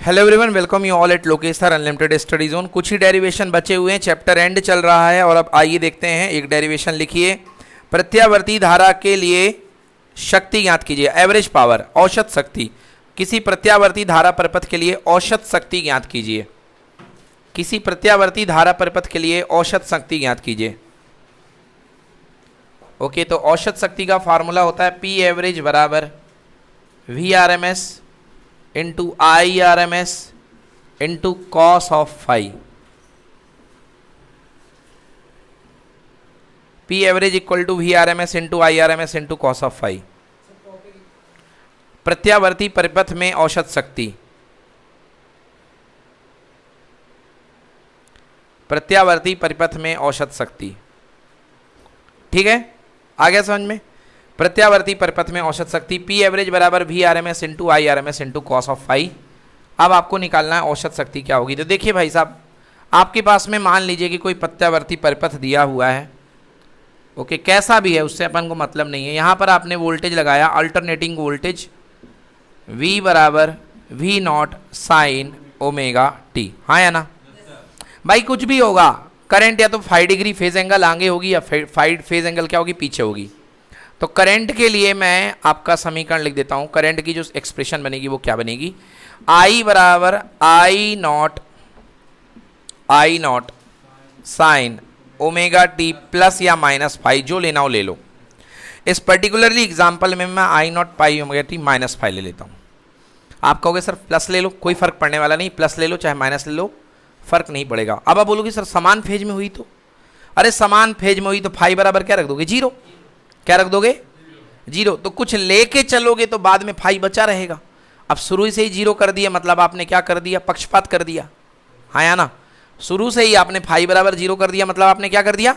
Hello everyone, welcome you all at Lokesh sir unlimited study zone. कुछ ही derivation बचे हुए हैं, चैप्टर एंड चल रहा है और अब आइए देखते हैं। एक डेरिवेशन लिखिए, प्रत्यावर्ती धारा के लिए शक्ति ज्ञात कीजिए। एवरेज पावर, औसत शक्ति। किसी प्रत्यावर्ती धारा परिपथ के लिए औसत शक्ति ज्ञात कीजिए। किसी प्रत्यावर्ती धारा परिपथ के लिए औसत शक्ति ज्ञात कीजिए। ओके, तो औसत शक्ति का फार्मूला होता है पी एवरेज बराबर V R M S into I R M S into cos of phi. P average equal to V R M S into I R M S into cos of phi. प्रत्यावर्ती परिपथ में औसत शक्ति, प्रत्यावर्ती परिपथ में औसत शक्ति। ठीक है, आ गया समझ में। प्रत्यावर्ती परिपथ में औसत शक्ति पी एवरेज बराबर V R M S into I R M S into cos of phi. अब आपको निकालना है औसत शक्ति क्या होगी। तो देखिए भाई साहब, आपके पास में मान लीजिए कि कोई प्रत्यावर्ती परिपथ दिया हुआ है। ओके, कैसा भी है उससे अपन को मतलब नहीं है। यहाँ पर आपने वोल्टेज लगाया, अल्टरनेटिंग वोल्टेज V बराबर V naught sine omega T. हाँ या ना भाई, कुछ भी होगा, करंट या तो 5 डिग्री फेज एंगल आगे होगी या 5 फेज एंगल क्या होगी, पीछे होगी। तो करंट के लिए मैं आपका समीकरण लिख देता हूं। करंट की जो एक्सप्रेशन बनेगी वो क्या बनेगी, I बराबर I naught sine omega T plus या माइनस फाई, जो लेना हो ले लो। इस पर्टिकुलरली एग्जाम्पल में मैं I naught pi omega T minus phi ले लेता हूं। आप कहोगे सर प्लस ले लो, कोई फर्क पड़ने वाला नहीं, प्लस ले लो चाहे माइनस ले लो, फर्क नहीं पड़ेगा। अब आप बोलोगे सर समान फेज में हुई तो, अरे समान फेज में हुई तो फाई बराबर क्या रख दोगे, जीरो। क्या रख दोगे, जीरो। तो कुछ लेके चलोगे तो बाद में फाई बचा रहेगा। अब शुरू से ही जीरो कर दिया, मतलब आपने क्या कर दिया, पक्षपात कर दिया। हाँ या ना, शुरू से ही आपने फाई बराबर जीरो कर दिया, मतलब आपने क्या कर दिया,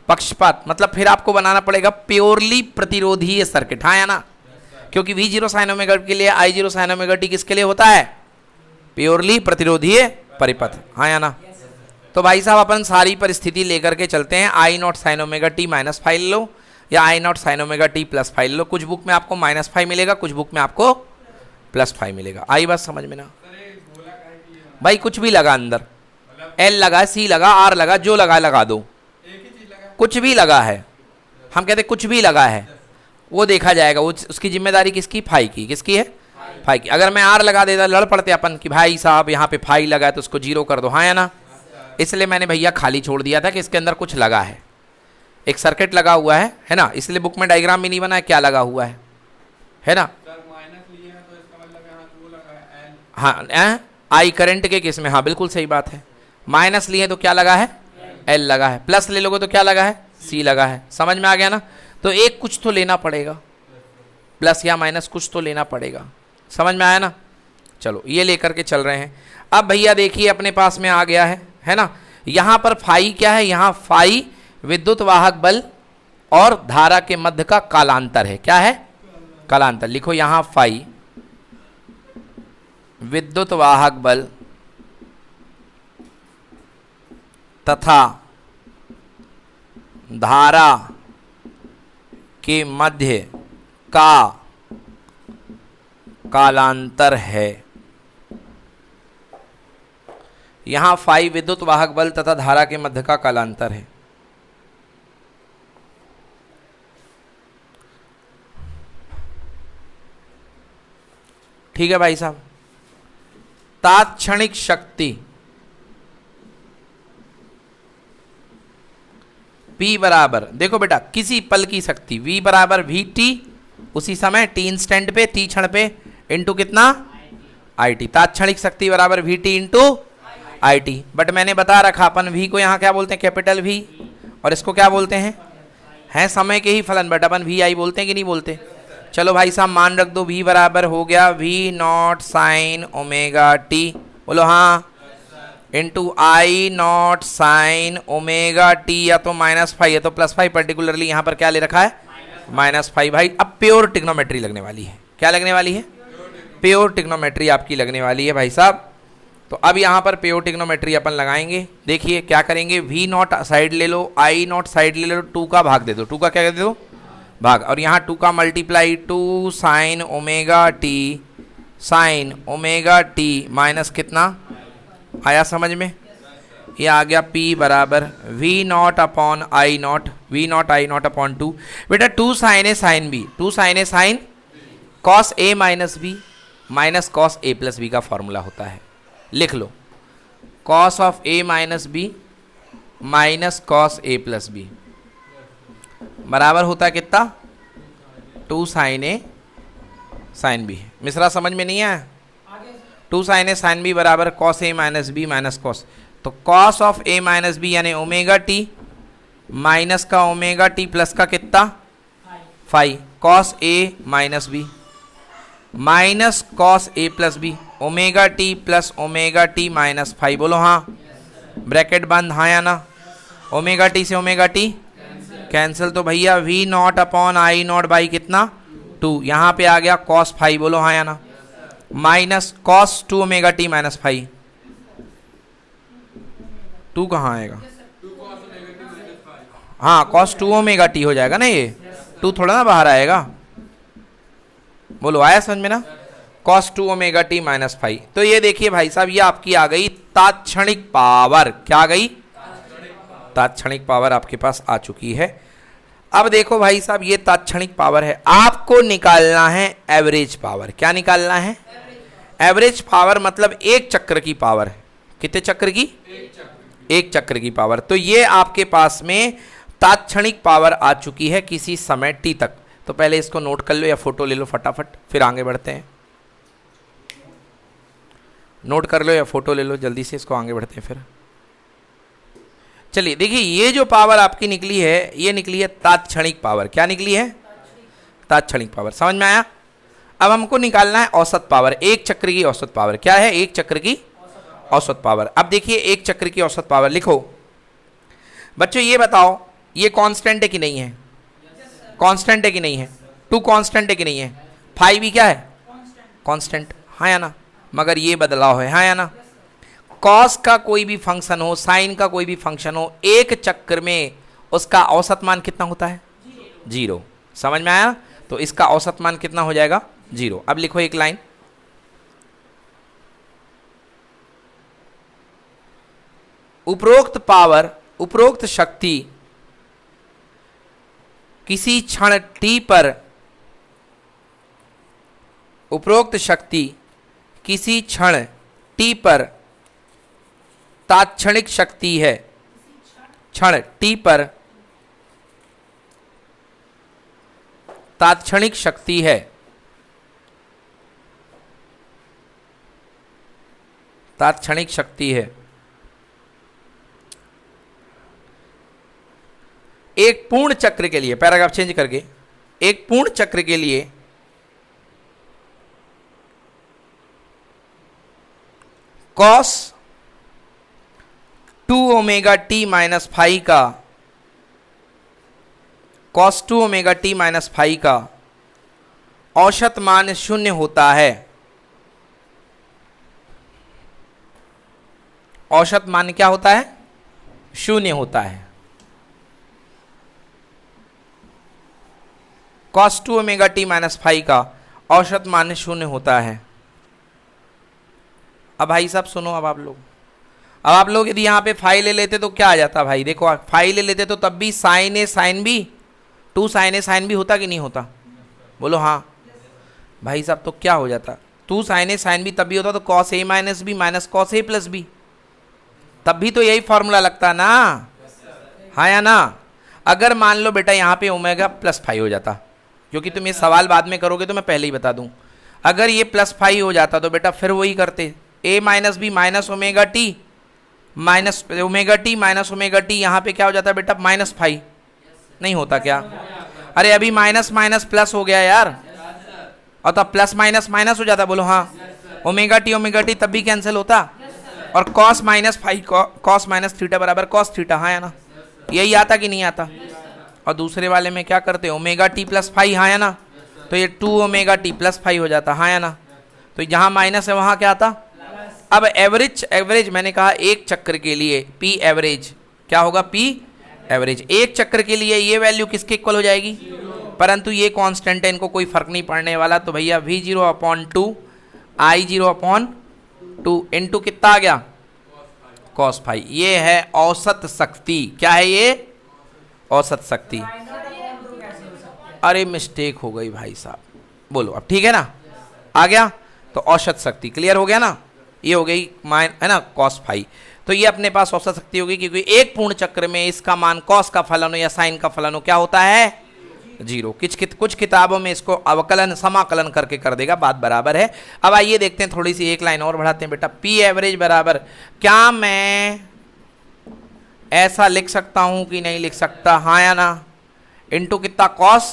पक्षपात। मतलब फिर आपको बनाना पड़ेगा प्योरली प्रतिरोधीय सर्किट। हाँ या ना, क्योंकि वी जीरो साइन ओमेगा के लिए आई जीरो साइन ओमेगा टी किसके लिए होता है, प्योरली प्रतिरोधीय परिपथ। हाँ या ना। तो भाई साहब अपन सारी परिस्थिति लेकर के चलते हैं। I naught sine omega T minus five लो या I naught sine omega T plus five लो। कुछ बुक में आपको माइनस फाइव मिलेगा, कुछ बुक में आपको प्लस फाइव मिलेगा। आई बात समझ में ना भाई, कुछ भी लगा अंदर, एल लगा, सी लगा, आर लगा, जो लगा दो, कुछ भी लगा है। हम कहते कुछ भी लगा है, वो देखा जाएगा। वो उसकी जिम्मेदारी किसकी, फाई की। किसकी है, फाई की। अगर मैं आर लगा देता, लड़ पड़ते अपन कि भाई साहब यहाँ पे फाई लगा है तो उसको जीरो कर दो। हाँ या ना, इसलिए मैंने भैया खाली छोड़ दिया था कि इसके अंदर कुछ लगा है, एक सर्किट लगा हुआ है ना। इसलिए बुक में डायग्राम भी नहीं बना है, क्या लगा हुआ है ना। हाँ, आई करंट के केस में हाँ बिल्कुल सही बात है। माइनस लिए तो क्या लगा है, एल लगा है। प्लस ले लोगे तो क्या लगा है, सी लगा है। समझ में आ गया ना। तो एक कुछ तो लेना पड़ेगा, प्लस या माइनस कुछ तो लेना पड़ेगा। समझ में आया ना। चलो ये लेकर के चल रहे हैं। अब भैया देखिए अपने पास में आ गया है ना। यहाँ पर फाई क्या है, यहाँ फाई विद्युत वाहक बल और धारा के मध्य का कालांतर है। क्या है, कालांतर। लिखो यहाँ फाई विद्युत वाहक बल तथा धारा के मध्य का कालांतर है। यहां फाई विद्युत वाहक बल तथा धारा के मध्य का कालांतर है। ठीक है भाई साहब। तात्क्षणिक शक्ति P बराबर, देखो बेटा किसी पल की शक्ति V बराबर वी टी, उसी समय टी इंस्टेंट पे, टी क्षण पे, इंटू कितना, आई टी। तात्क्षणिक शक्ति बराबर we T into I T. But मैंने बता रखा अपन V को यहाँ क्या बोलते हैं, कैपिटल V, और इसको क्या बोलते हैं समय के ही फलन। बट अपन वी आई बोलते हैं कि नहीं बोलते। चलो भाई साहब मान रख दो, V बराबर हो गया V naught sine omega T, बोलो हाँ, into I naught sine omega T. या तो माइनस फाइव या तो प्लस फाइव, पर्टिकुलरली यहाँ पर क्या ले रखा है, माइनस फाइव। भाई अब प्योर टिग्नोमेट्री लगने वाली है। क्या लगने वाली है, प्योर टिग्नोमेट्री आपकी लगने वाली है भाई साहब। तो अब यहाँ पर प्योर टिग्नोमेट्री अपन लगाएंगे। देखिए क्या करेंगे, वी नॉट साइड ले लो, आई नॉट साइड ले लो, टू का भाग दे दो। टू का क्या दे दो, भाग, और यहाँ टू का multiply two sign omega T sign omega T minus कितना, आया समझ में? ये आ गया P बराबर V naught upon I naught, V naught I naught upon 2। बेटा 2 sine A sine B, 2 sine A sine cos A minus B minus cos A plus B का फॉर्मूला होता है। लिख लो, cos of A minus B minus cos A plus B बराबर होता है कितना, 2 sine A sine B. Mishra समझ में नहीं आया? 2 साइन ए साइन बी बराबर cos A minus B minus cos, तो cos of A minus B यानी ओमेगा टी माइनस का ओमेगा टी प्लस का कितना, phi, cos A minus B minus cos A plus B, omega T plus omega T minus phi. बोलो हाँ, bracket बंद, हाँ या ना? ओमेगा टी से ओमेगा टी कैंसिल, तो भैया V naught upon I naught by कितना, 2। यहाँ पे आ गया कॉस फाई, बोलो हाँ या ना? Minus cos 2 omega T minus phi, 2 कहाँ आएगा? हाँ, कॉस 2 ओमेगा टी हो जाएगा ना, ये 2 थोड़ा ना बाहर आएगा। बोलो आया समझ में ना? Cos 2 omega T minus phi. तो ये देखिए भाई साहब, ये आपकी आ गई तात्क्षणिक पावर। क्या आ गई? तात्क्षणिक पावर आपके पास आ चुकी है। अब देखो भाई साहब, ये तात्क्षणिक पावर है, आपको निकालना है एवरेज पावर। क्या निकालना है? एवरेज पावर, मतलब एक चक्र की पावर है। कितने चक्र की? एक चक्र की पावर। तो ये आपके पास में तात्क्षणिक पावर आ चुकी है किसी समय t तक। तो पहले इसको नोट कर लो या फोटो ले लो फटाफट, फिर आगे बढ़ते हैं। नोट कर लो या फोटो ले लो जल्दी से, इसको आगे बढ़ते हैं फिर। चलिए देखिए, ये जो पावर आपकी निकली है, ये निकली है तात्क्षणिक पावर। क्या निकली है? तात्क्षणिक पावर। समझ में आया? अब हमको निकालना है औसत पावर, एक चक्र की औसत पावर। क्या है? एक चक्र की औसत पावर। अब देखिए, एक चक्र की औसत पावर लिखो। बच्चों ये बताओ, ये कांस्टेंट है कि नहीं है? कांस्टेंट है कि नहीं है? 2 कांस्टेंट है कि नहीं है? 5 भी क्या है? कांस्टेंट, हाँ या ना? मगर ये बदलाव है, हाँ या ना? कॉस का कोई भी फंक्शन हो, साइन का कोई भी फंक्शन हो, एक चक्र में उसका औसत मान कितना होता है? 0। समझ में आया? तो इसका औसत मान कितना हो जाएगा? 0। अब लिखो एक लाइन, उपरोक्त पावर, उपरोक्त शक्ति किसी क्षण t पर, उपरोक्त शक्ति किसी क्षण t पर तात्क्षणिक शक्ति है। क्षण t पर तात्क्षणिक शक्ति है। तात्क्षणिक शक्ति है। एक पूर्ण चक्र के लिए, पैराग्राफ चेंज करके, एक पूर्ण चक्र के लिए cos 2 omega T minus phi का, cos 2 omega T minus phi का औसत मान 0 होता है। औसत मान क्या होता है? 0 होता है। Cos 2 omega T minus phi का औसत मान 0 होता है। अब भाई साहब सुनो, अब आप लोग यदि यहाँ पे फाई ले लेते तो क्या आ जाता भाई? देखो, फाई ले लेते तो तब भी sign A sine B, 2 sine A sine B होता कि नहीं होता? बोलो हाँ। भाई साहब तो क्या हो जाता? 2 साइन ए साइन बी तब भी होता तो cos A minus B minus cos A plus B, तब भी तो यही फॉर्मूला लगता ना, हाँ या ना? अगर मान लो बेटा यहाँ पे ओमेगा प्लस फाई हो जाता, क्योंकि तुम ये सवाल बाद में करोगे तो मैं पहले ही बता दूं, अगर ये प्लस फाई हो जाता तो बेटा फिर वही करते, A minus B minus omega T minus omega T, यहाँ पे क्या हो जाता है बेटा? Minus phi. नहीं होता क्या? अरे अभी माइनस माइनस प्लस हो गया यार, और तब प्लस माइनस माइनस हो जाता। बोलो हाँ। ओमेगा टी तब भी कैंसिल होता, और cos minus phi, cos minus theta बराबर कॉस थीटा, हाँ या ना? यही आता कि नहीं आता? और दूसरे वाले में क्या करते? ओमेगा टी प्लस फाई, हाँ या ना? तो ये 2 ओमेगा टी प्लस फाई हो जाता, हाँ या ना? तो जहाँ माइनस है वहाँ क्या आता? अब एवरेज मैंने कहा एक चक्र के लिए पी एवरेज क्या होगा? पी एवरेज एक चक्र के लिए ये वैल्यू किसके इक्वल हो जाएगी? परंतु ये कांस्टेंट है, इनको कोई फर्क नहीं पड़ने वाला, तो भैया V0/2 आई 0/2 इंटू कितना आ गया cos फाई। ये है औसत शक्ति। क्या है ये? औसत शक्ति। अरे मिस्टेक हो गई भाई साहब, बोलो अब ठीक है ना, आ गया। तो औसत शक्ति क्लियर हो गया ना, ये हो गई है ना cos फाई। तो ये अपने पास औसत शक्ति होगी, क्योंकि एक पूर्ण चक्र में इसका मान cos का फलन हो या साइन का फलन हो क्या होता है? 0। कुछ किताबों में इसको अवकलन समाकलन करके कर देगा, बात बराबर है। अब आइए देखते हैं, थोड़ी सी एक लाइन और बढ़ाते हैं बेटा। पी एवरेज बराबर, क्या मैं ऐसा लिख सकता हूं कि नहीं लिख सकता? हाँ या ना? इंटू कितना cos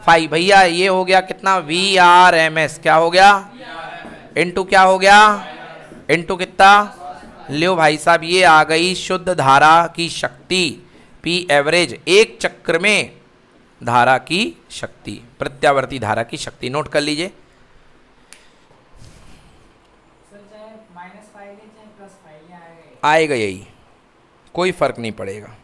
फाई। भैया ये हो गया कितना? VRMS। क्या हो गया? इंटू क्या हो गया? इंटू कितना? लो भाई साहब, ये आ गई शुद्ध धारा की शक्ति। पी एवरेज एक चक्र में धारा की शक्ति, प्रत्यावर्ती धारा की शक्ति। नोट कर लीजिए। आएगा यही, कोई फर्क नहीं पड़ेगा।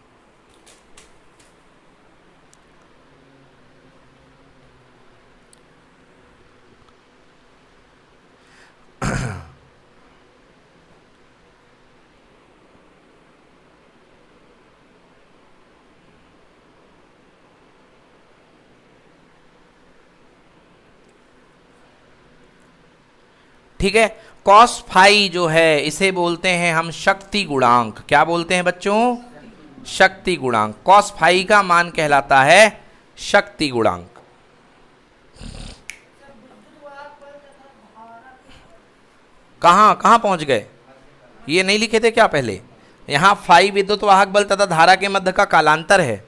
ठीक है, cos फाई जो है इसे बोलते हैं हम शक्ति गुणांक। क्या बोलते हैं बच्चों? शक्ति गुणांक। cos फाई का मान कहलाता है शक्ति गुणांक। कहां कहां पहुंच गए? ये नहीं लिखे थे क्या पहले? यहां फाई विद्युत वाहक बल तथा धारा के मध्य का कालांतर है।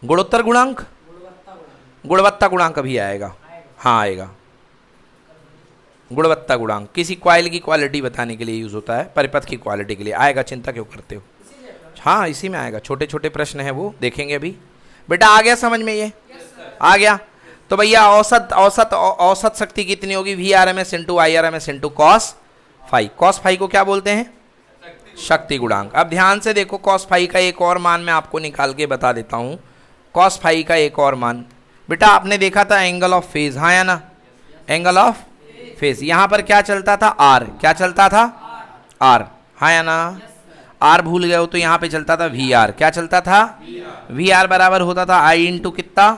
गुणोत्तर गुणांक, गुणवत्ता गुणांक भी आएगा। हाँ आएगा। गुणवत्ता गुणांक किसी कॉइल की क्वालिटी बताने के लिए यूज होता है, परिपथ की क्वालिटी के लिए आएगा, चिंता क्यों करते हो? हाँ इसी में आएगा, छोटे छोटे प्रश्न है वो देखेंगे अभी। बेटा आ गया समझ में? ये आ गया। तो भैया औसत औसत औसत शक्ति कितनी होगी? VRMS into IRMS into cos phi. cos phi को क्या बोलते हैं? शक्ति गुणांक। अब ध्यान से देखो, cos फाई का एक और मान मैं आपको निकाल के बता देता हूं। cos फाई का एक और मान बेटा, आपने देखा था एंगल ऑफ फेज, हाँ या ना? Angle of phase. यहां पर क्या चलता था? R। क्या चलता था? R। हाँ या ना? R भूल गए हो तो यहां पे चलता था VR। क्या चलता था? VR बराबर होता था I इंटू कितना?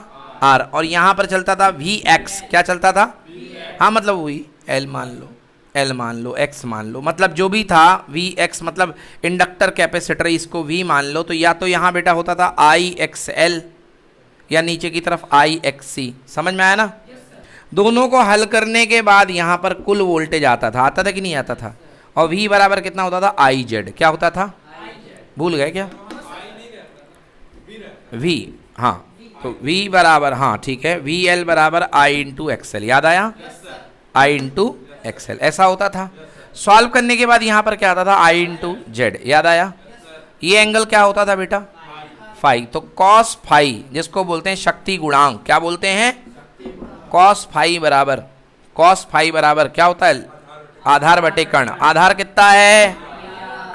R। और यहां पर चलता था VX। क्या चलता था? हाँ मतलब वही L मान लो, L मान लो, X मान लो, मतलब जो भी था VX मतलब इंडक्टर कैपेसिटर, इसको V मान लो। तो या तो यहां बेटा होता था IXL या नीचे की तरफ IXC। समझ में आया ना? दोनों को हल करने के बाद यहां पर कुल वोल्टेज आता था कि नहीं आता था? और V बराबर कितना होता था? IZ। क्या होता था? भूल गए क्या? V। हाँ तो V बराबर, हाँ ठीक है, VL बराबर I इंटू XL। याद आया? I इंटू XL ऐसा होता था। सॉल्व करने के बाद यहां पर क्या आता था? I into Z। याद आया? ये एंगल क्या होता था बेटा? फाई। तो cos फाई जिसको बोलते हैं शक्ति गुणांक, क्या बोलते हैं? cos फाई बराबर क्या होता है? आधार बटे कर्ण। आधार कितना है?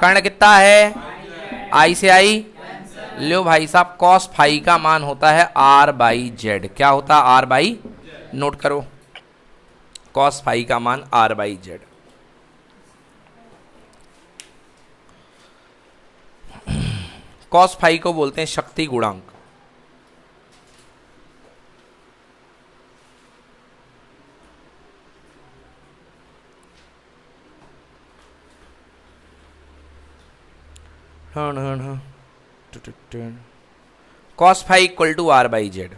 कर्ण कितना है? आई से आई। लो भाई साहब, cos फाई का मान होता है R/Z। क्या होता है? R/, नोट करो, cos फाई का मान R/Z। cos फाई को बोलते हैं शक्ति गुणांक। cos phi equal to R/Z।